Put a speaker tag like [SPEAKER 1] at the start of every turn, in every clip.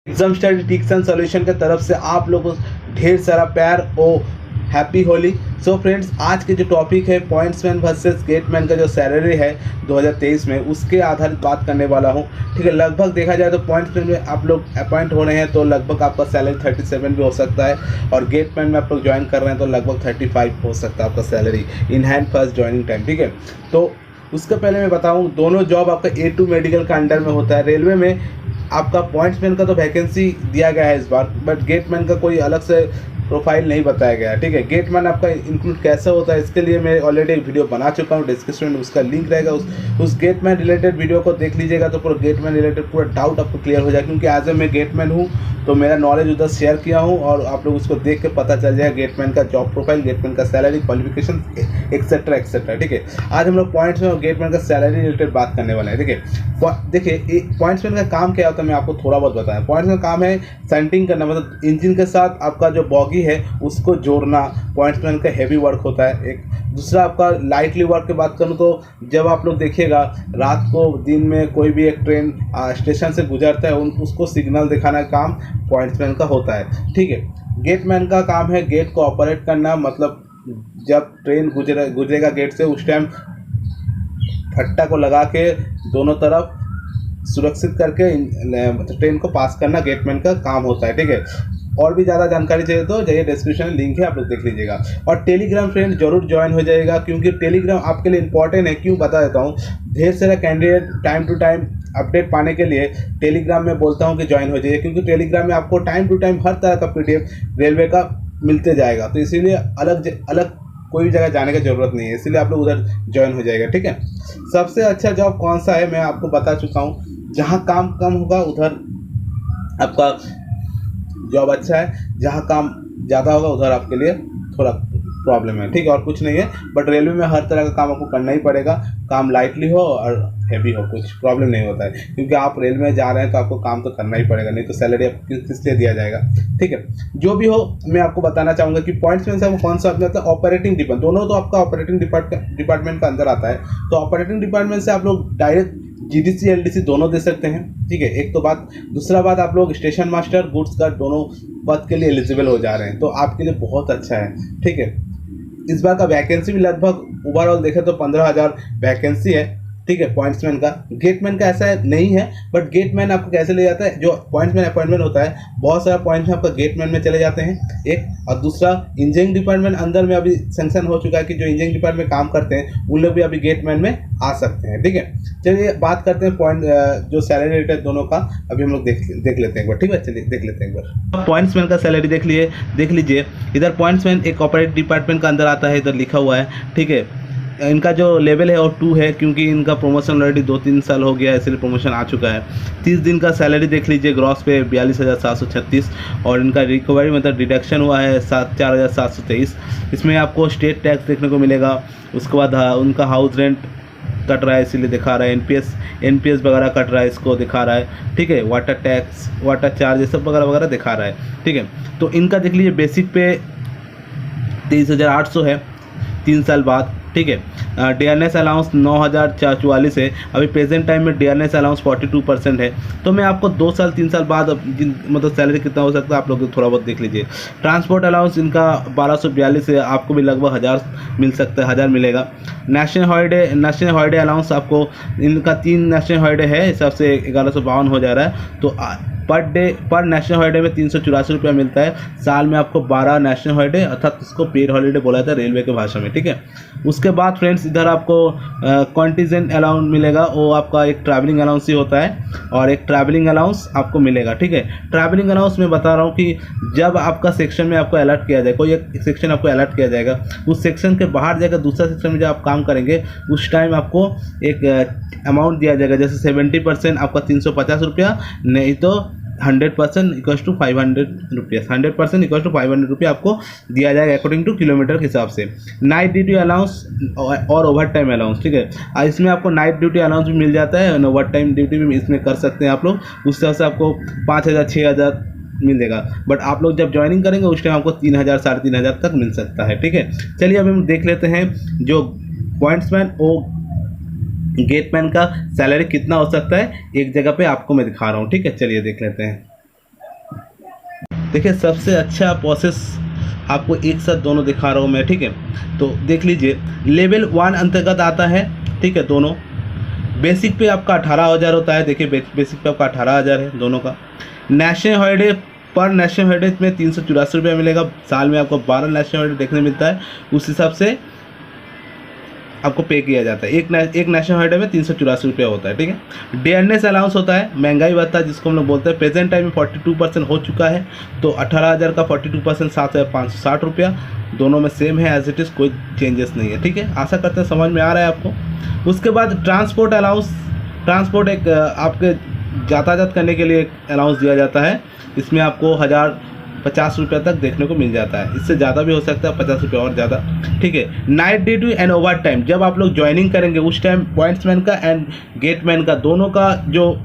[SPEAKER 1] Exam study tips and solution की तरफ से आप लोगों को ढेर सारा प्यार और हैप्पी होली। सो फ्रेंड्स, आज के जो टॉपिक है पॉइंट्समैन वर्सेस गेटमैन का जो सैलरी है 2023 में, उसके आधारित बात करने वाला हूं। ठीक है, लगभग देखा जाए तो पॉइंट्समैन में आप लोग अपॉइंट हो रहे हैं तो लगभग आपका सैलरी 37 भी हो सकता है, और गेटमैन में आप लोग ज्वाइन कर रहे हैं तो लगभग 35 हो सकता है आपका salary in hand first joining time. ठीक है, तो उसके पहले मैं बताऊं, दोनों जॉब आपका A2 मेडिकल का अंडर में होता है। रेलवे में आपका पॉइंट्समैन का तो वैकेंसी दिया गया है इस बार, बट गेटमैन का कोई अलग से प्रोफाइल नहीं बताया गया है। ठीक है, गेटमैन आपका इंक्लूड कैसे होता है इसके लिए मैं ऑलरेडी एक वीडियो बना चुका हूँ, डिस्क्रिप्शन में उसका लिंक रहेगा। उस गेटमैन रिलेटेड वीडियो को देख लीजिएगा तो पूरा गेटमैन रिलेटेड पूरा डाउट आपको क्लियर हो जाएगा, क्योंकि एज ए मैं गेटमैन हूँ तो मेरा नॉलेज उधर शेयर किया हूँ, और आप लोग उसको देख के पता चल जाएगा गेटमैन का जॉब प्रोफाइल, गेटमैन का सैलरी, क्वालिफिकेशन एक्सेट्रा एक्सेट्रा। ठीक है, आज हम लोग पॉइंट्स में और गेटमैन का सैलरी रिलेटेड बात करने वाले हैं। ठीक है, देखिए पॉइंट्समैन का काम क्या होता है मैं आपको थोड़ा बहुत बताया। पॉइंट्समैन का काम है सेंटिंग करना, मतलब इंजन के साथ आपका जो बॉगी है उसको जोड़ना, पॉइंट्समैन का हैवी वर्क होता है। एक दूसरा आपका लाइटली वर्क की बात करूँ तो जब आप लोग देखिएगा रात को दिन में कोई भी एक ट्रेन स्टेशन से गुजरता है उसको सिग्नल दिखाना काम पॉइंट्समैन का होता है। ठीक है, गेटमैन का काम है गेट को ऑपरेट करना, मतलब जब ट्रेन गुजरेगा गेट से उस टाइम फट्टा को लगा के दोनों तरफ सुरक्षित करके ट्रेन को पास करना गेटमैन का काम होता है। ठीक है, और भी ज़्यादा जानकारी चाहिए तो जाइए डिस्क्रिप्शन में लिंक है, आप लोग देख लीजिएगा। और टेलीग्राम फ्रेंड जरूर ज्वाइन हो जाएगा, क्योंकि टेलीग्राम आपके लिए इंपॉर्टेंट है। क्यों बता देता हूँ, ढेर सारा candidate time to time update पाने के लिए टेलीग्राम में बोलता हूँ कि ज्वाइन हो जाइए, क्योंकि टेलीग्राम में आपको टाइम टू टाइम हर तरह का PDF रेलवे का मिलते जाएगा, तो इसीलिए अलग कोई भी जगह जाने की ज़रूरत नहीं है, इसीलिए आप लोग उधर ज्वाइन हो जाएगा। ठीक है, सबसे अच्छा जॉब कौन सा है मैं आपको बता चुका हूँ। जहाँ काम कम होगा उधर आपका जॉब अच्छा है, जहाँ काम ज़्यादा होगा उधर आपके लिए थोड़ा प्रॉब्लम है। ठीक है, और कुछ नहीं है, बट रेलवे में हर तरह का काम आपको करना ही पड़ेगा, काम लाइटली हो और हैवी हो, कुछ प्रॉब्लम नहीं होता है, क्योंकि आप रेलवे में जा रहे हैं तो आपको काम तो करना ही पड़ेगा, नहीं तो सैलरी आपको किस लिए दिया जाएगा। ठीक है, जो भी हो मैं आपको बताना चाहूँगा कि पॉइंट्समैन से कौन सा मतलब ऑपरेटिंग डिपार्टमेंट, दोनों तो आपका ऑपरेटिंग डिपार्टमेंट का अंदर आता है, तो ऑपरेटिंग डिपार्टमेंट से आप लोग डायरेक्ट GDC LDC दोनों दे सकते हैं। ठीक है, एक तो बात, दूसरा बात आप लोग स्टेशन मास्टर गुड्स का दोनों पद के लिए एलिजिबल हो जा रहे हैं, तो आपके लिए बहुत अच्छा है। ठीक है, इस बार का वैकेंसी भी लगभग ओवरऑल देखें तो 15,000 वैकेंसी है। ठीक है, पॉइंट्समैन का। गेटमैन का ऐसा नहीं है, बट गेटमैन आपको कैसे ले जाता है, जो पॉइंट्समैन अपॉइंटमेंट होता है बहुत सारा पॉइंट्समैन आपका गेटमैन में चले जाते हैं एक, और दूसरा इंजीनियरिंग डिपार्टमेंट अंदर में अभी सेंक्शन हो चुका है कि जो इंजीनियरिंग डिपार्टमेंट में काम करते हैं उन लोग भी अभी गेटमैन में आ सकते हैं। ठीक है, चलिए बात करते हैं पॉइंट जो सैलरी रेट है दोनों का, अभी हम लोग देख लेते हैं एक बार। ठीक है, चलिए देख लेते हैं एक बार। पॉइंट्समैन का सैलरी देख लीजिए। इधर पॉइंट्समैन एक ऑपरेटिव डिपार्टमेंट का अंदर आता है, इधर लिखा हुआ है। ठीक है, इनका जो लेवल है और 2 है, क्योंकि इनका प्रमोशन ऑलरेडी 2-3 साल हो गया है, इसलिए प्रमोशन आ चुका है। 30 दिन का सैलरी देख लीजिए, ग्रॉस पे 42,736, और इनका रिकवरी मतलब डिडक्शन हुआ है 4,723। इसमें आपको स्टेट टैक्स देखने को मिलेगा, उसके बाद उनका हाउस रेंट कट रहा है इसीलिए दिखा रहा है, NPS वगैरह कट रहा है इसको दिखा रहा है। ठीक है, वाटर टैक्स, वाटर चार्ज, ये सब वगैरह वगैरह दिखा रहा है। ठीक है, तो इनका देख लीजिए बेसिक पे 23,800 है 3 साल बाद। ठीक है, DNS अलाउंस 9,044 है, अभी प्रेजेंट टाइम में DNS अलाउंस 42% है। तो मैं आपको 2 साल 3 साल बाद मतलब सैलरी कितना हो सकता है आप लोग थोड़ा बहुत देख लीजिए। ट्रांसपोर्ट अलाउंस इनका 1242 है, आपको भी लगभग 1000 मिल सकता है, 1000 मिलेगा। नेशनल हॉलीडे अलाउंस आपको, इनका 3 नेशनल हॉलीडे है, हिसाब से 1152 हो जा रहा है। तो पर नेशनल हॉलीडे में 384 रुपया मिलता है। साल में आपको 12 नेशनल हॉलीडे अर्थात इसको पेड हॉलीडे बोला जाता है रेलवे के भाषा में। ठीक है, उसके बाद फ्रेंड्स इधर आपको कॉन्टीजेंट अलाउंस मिलेगा, वो आपका एक ट्रैवलिंग अलाउंस ही होता है, और एक ट्रैवलिंग अलाउंस आपको मिलेगा। ठीक है, ट्रैवलिंग अलाउंस मैं बता रहा हूँ कि जब आपका सेक्शन में आपको अलर्ट किया जाए, कोई एक सेक्शन आपको अलर्ट किया जाएगा, उस सेक्शन के बाहर जाकर दूसरा सेक्शन में जब आप काम करेंगे उस टाइम आपको एक अमाउंट दिया जाएगा, जैसे 70% आपका 350 रुपया, नहीं तो 100% इक्वल्स टू 500 रुपया, 100% इक्वल्स टू 500 रुपया आपको दिया जाएगा अकॉर्डिंग टू किलोमीटर के हिसाब से। नाइट ड्यूटी अलाउंस और ओवर टाइम अलाउंस, ठीक है, इसमें आपको नाइट ड्यूटी अलाउंस भी मिल जाता है और ओवर टाइम ड्यूटी भी इसमें कर सकते हैं आप लोग, उस तरह से आपको 5,000 6,000 मिलेगा। बट आप लोग जब ज्वाइनिंग करेंगे उस टाइम आपको 3,000 3,500 तक मिल सकता है। ठीक है, चलिए अब हम देख लेते हैं जो पॉइंट्समैन और गेटमैन का सैलरी कितना हो सकता है, एक जगह पे आपको मैं दिखा रहा हूँ। ठीक है, चलिए देख लेते हैं। देखिए सबसे अच्छा प्रोसेस आपको एक साथ दोनों दिखा रहा हूँ मैं, ठीक है। तो देख लीजिए, लेवल 1 अंतर्गत आता है, ठीक है। दोनों बेसिक पे आपका 18,000 होता है। देखिए बेसिक पे आपका 18,000 है दोनों का। नेशनल हॉलीडे पर नेशनल हॉलीडे में 384 रुपये मिलेगा। साल में आपको 12 नेशनल हॉलीडे देखने मिलता है, उस हिसाब से आपको पे किया जाता है। एक नेशनल हॉलीडे में 384 रुपया होता है, ठीक है। डेयरनेस अलाउंस होता है, महंगाई भत्ता जिसको हम लोग बोलते हैं। प्रेजेंट टाइम में 42% हो चुका है, तो 18,000 का 42% 7,560 रुपया, दोनों में सेम है एज इट इज़, कोई चेंजेस नहीं है, ठीक है। आशा करते हैं समझ में आ रहा है आपको। उसके बाद ट्रांसपोर्ट अलाउंस, ट्रांसपोर्ट एक आपके यातायात करने के लिए एक अलाउंस दिया जाता है। इसमें आपको 1,050 रुपये तक देखने को मिल जाता है, इससे ज़्यादा भी हो सकता है, 50 रुपये और ज़्यादा, ठीक है। Night duty and over time, जब आप लोग ज्वाइनिंग करेंगे उस टाइम पॉइंट्समैन का एंड गेटमैन का दोनों का जो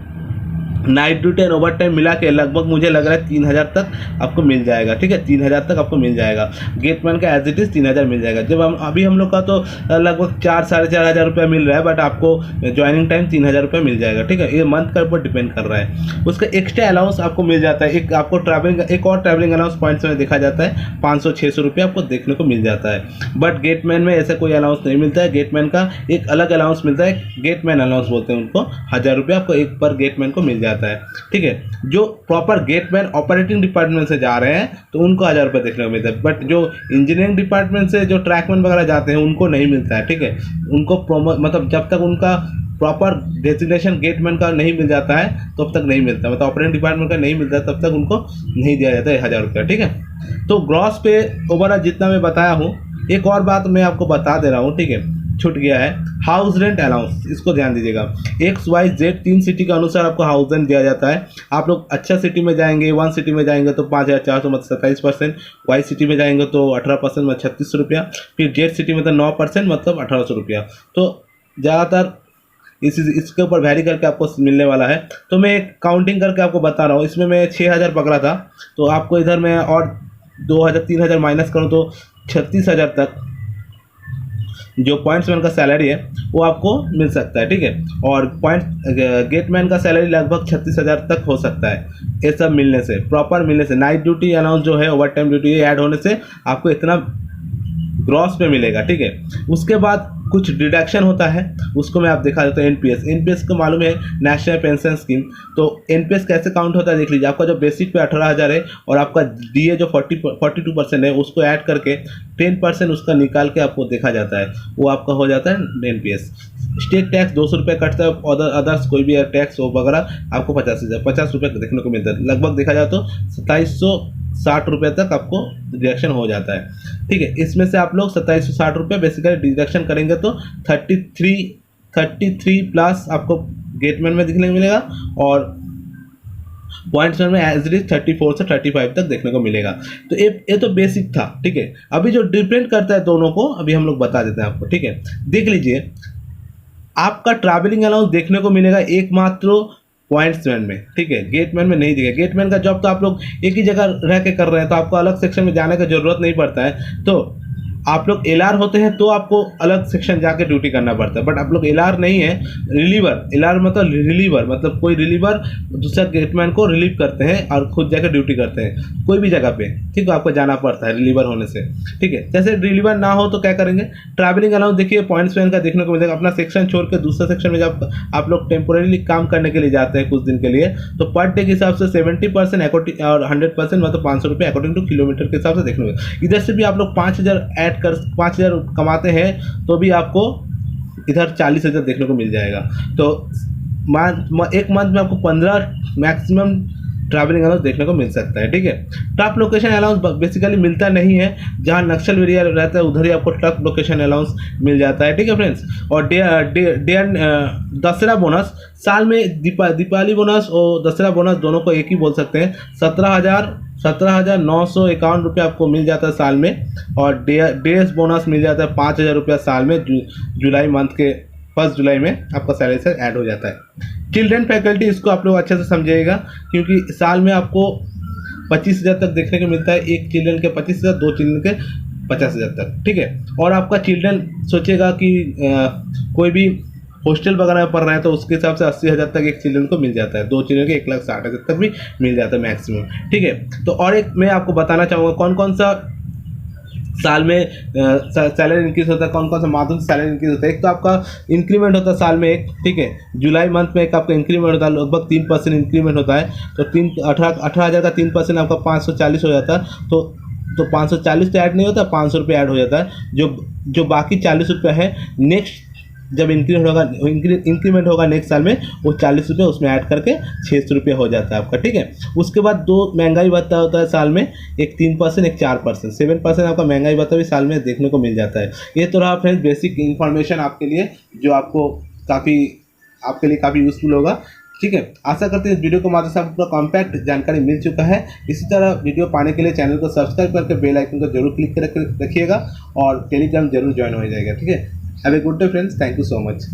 [SPEAKER 1] night duty and over time मिला के लगभग मुझे लग रहा है 3,000 तक आपको मिल जाएगा, ठीक है। 3,000 तक आपको मिल जाएगा। गेटमैन का एज इट इज़ 3,000 मिल जाएगा। जब हम लोग का तो लगभग 4-4,500 रुपया मिल रहा है, बट आपको ज्वाइनिंग टाइम 3,000 रुपये मिल जाएगा, ठीक है। ये मंथ के ऊपर डिपेंड कर रहा है। उसका एक्स्ट्रा अलाउंस आपको मिल जाता है। एक आपको एक और ट्रैवलिंग अलाउंस पॉइंट्स में देखा जाता है, 500-600 रुपये आपको देखने को मिल जाता है। बट गेटमैन में ऐसा कोई अलाउंस नहीं मिलता है। गेटमैन का एक अलग अलाउंस मिलता है, गेटमैन अलाउंस बोलते हैं उनको। 1,000 रुपये आपको एक पर गेटमैन को मिल जाता है, ठीक है। जो प्रॉपर गेटमैन ऑपरेटिंग डिपार्टमेंट से जा रहे हैं तो उनको 1,000 रुपये देखने को मिलता है। बट जो इंजीनियरिंग डिपार्टमेंट से जो ट्रैकमैन वगैरह जाते हैं उनको नहीं मिलता है, ठीक है। उनको मतलब जब तक उनका प्रॉपर डेजिग्नेशन गेटमैन का नहीं मिल जाता है तब तक नहीं मिलता, मतलब ऑपरेटिंग डिपार्टमेंट का नहीं मिलता तब तक उनको नहीं दिया जाता है 1,000 रुपये, ठीक है। तो ग्रॉस पे ओवरऑल जितना मैं बताया हूँ, एक और बात मैं आपको बता दे रहा हूँ, ठीक है, छूट गया है। हाउस रेंट अलाउंस, इसको ध्यान दीजिएगा। XYZ 3 सिटी के अनुसार आपको हाउस रेंट दिया जाता है। आप लोग अच्छा सिटी में जाएंगे, 1 सिटी में जाएंगे तो 5,400 मतलब 27%, Y सिटी में जाएंगे तो 18% मतलब 36 रुपया, फिर Z सिटी में तो 9% मतलब 1,800 रुपया। तो ज़्यादातर इसके ऊपर वैरी करके आपको मिलने वाला है। तो मैं एक काउंटिंग करके आपको बता रहा हूँ। इसमें मैं 6,000 पकड़ा था, तो आपको इधर मैं और 2,000-3,000 माइनस करूँ तो 36,000 तक जो पॉइंट्समैन का सैलरी है वो आपको मिल सकता है, ठीक है। और गेटमैन का सैलरी लगभग 36,000 तक हो सकता है, ये सब मिलने से, प्रॉपर मिलने से। नाइट ड्यूटी अलाउंस जो है, ओवर टाइम ड्यूटी ऐड होने से आपको इतना ग्रॉस पे मिलेगा, ठीक है। उसके बाद कुछ डिडक्शन होता है, उसको मैं आप दिखा देता हूँ। एनपीएस को मालूम है, नेशनल पेंशन स्कीम। तो एनपीएस कैसे काउंट होता है देख लीजिए। आपका जो बेसिक पे 18,000 है और आपका डीए जो 42% है, उसको ऐड करके 10% उसका निकाल के आपको देखा जाता है, वो आपका हो जाता है एनपीएस। स्टेट टैक्स 200 रुपये कटता है, अदर्स कोई भी टैक्स हो वगैरह आपको 50 रुपये देखने को मिलता है। लगभग देखा जाए तो 2,760 रुपये तक आपको डिडक्शन हो जाता है, ठीक है। इसमें से आप लोग 2,760 रुपये बेसिकली डिडक्शन करेंगे तो 33 प्लस आपको गेटमैन में देखने को मिलेगा और पॉइंट्समैन में एज इट इज 34 से 35 तक देखने को मिलेगा। तो ये तो बेसिक था, ठीक है। अभी जो डिपेंड करता है दोनों को अभी हम लोग बता देते हैं आपको, ठीक है। देख लीजिए, आपका ट्रैवलिंग अलाउंस देखने को मिलेगा एकमात्र पॉइंट्समैन में, ठीक है। गेटमैन में नहीं दिखेगा। गेटमैन का जॉब तो आप लोग एक ही जगह रह के कर रहे हैं, तो आपको अलग सेक्शन में जाने का जरूरत नहीं पड़ता है। तो आप लोग एलआर होते हैं तो आपको अलग सेक्शन जाके ड्यूटी करना पड़ता है, बट आप लोग एलआर नहीं है, रिलीवर। एलआर मतलब रिलीवर, मतलब कोई रिलीवर दूसरा गेटमैन को रिलीव करते हैं और खुद जाकर ड्यूटी करते हैं कोई भी जगह पे, ठीक है। आपको जाना पड़ता है रिलीवर होने से, ठीक है। जैसे रिलीवर ना हो तो क्या करेंगे, ट्रैवलिंग अलाउंस देखिए पॉइंट्समैन का देखने को मिलेगा। अपना सेक्शन छोड़ के दूसरा सेक्शन में जब आप लोग टेम्पोरेली काम करने के लिए जाते हैं कुछ दिन के लिए, तो पर डे के हिसाब से 70% और 100% मतलब 500 रुपये अकॉर्डिंग टू किलोमीटर के हिसाब से देखने को मिलेगा। इधर से भी आप लोग 5,000 कमाते हैं तो भी आपको इधर 40,000 देखने को मिल जाएगा। तो एक मंथ में आपको 15 मैक्सिमम ट्रैवलिंग अलाउंस देखने को मिल सकता है, ठीक है। टॉप लोकेशन अलाउंस बेसिकली मिलता नहीं है, जहां नक्सल एरिया रहता है उधर ही आपको टॉप लोकेशन अलाउंस मिल जाता है, ठीक है फ्रेंड्स। और दशहरा बोनस, साल में दीपावली बोनस और दशहरा बोनस दोनों को एक ही बोल सकते हैं। 17,951 रुपये आपको मिल जाता है साल में, और डेज बोनस मिल जाता है 5,000 रुपया साल में। जुलाई मंथ के 1 जुलाई में आपका सैलरी से ऐड हो जाता है। चिल्ड्रेन फैकल्टी, इसको आप लोग अच्छे से समझिएगा, क्योंकि साल में आपको 25,000 तक देखने को मिलता है। एक चिल्ड्रन के 25,000, 2 चिल्ड्रन के 50,000 तक, ठीक है। और आपका चिल्ड्रन सोचिएगा कि कोई भी हॉस्टल वगैरह में पढ़ रहे हैं तो उसके हिसाब से 80,000 तक एक चिल्ड्रन को मिल जाता है, 2 चिल्ड्रन के 1,60,000 तक भी मिल जाता है मैक्सिमम। ठीक है, तो और एक मैं आपको बताना चाहूँगा कौन कौन सा साल में सैलरी इंक्रीज होता है, कौन कौन सा माध्यम से सैलरी इंक्रीज होता है। एक तो आपका इंक्रीमेंट होता है साल में एक, ठीक है, जुलाई मंथ में एक आपका इंक्रीमेंट होता है, लगभग 3% इंक्रीमेंट होता है। तो 18,000 का 3% आपका 540 हो जाता है। तो 540 तो ऐड नहीं होता, 500 रुपये ऐड हो जाता है। जो बाकी 40 रुपये है नेक्स्ट जब इंक्रीमेंट होगा नेक्स्ट साल में, वो 40 रुपये उसमें ऐड करके 600 रुपये हो जाता है आपका। ठीक है, उसके बाद 2 महंगाई भत्ता होता है साल में, एक 3% एक 4%, 7% आपका महंगाई भत्ता भी साल में देखने को मिल जाता है। ये तो रहा फ्रेंड्स बेसिक इन्फॉर्मेशन आपके लिए, जो आपके लिए काफ़ी यूज़फुल होगा। ठीक है, आशा करते हैं इस वीडियो के माध्यम से आपको पूरा कॉम्पैक्ट जानकारी मिल चुका है। इसी तरह वीडियो पाने के लिए चैनल को सब्सक्राइब करके बेल आइकन को जरूर क्लिक कर रखिएगा और टेलीग्राम जरूर ज्वाइन हो जाएगा। ठीक है, have a good day friends, thank you so much.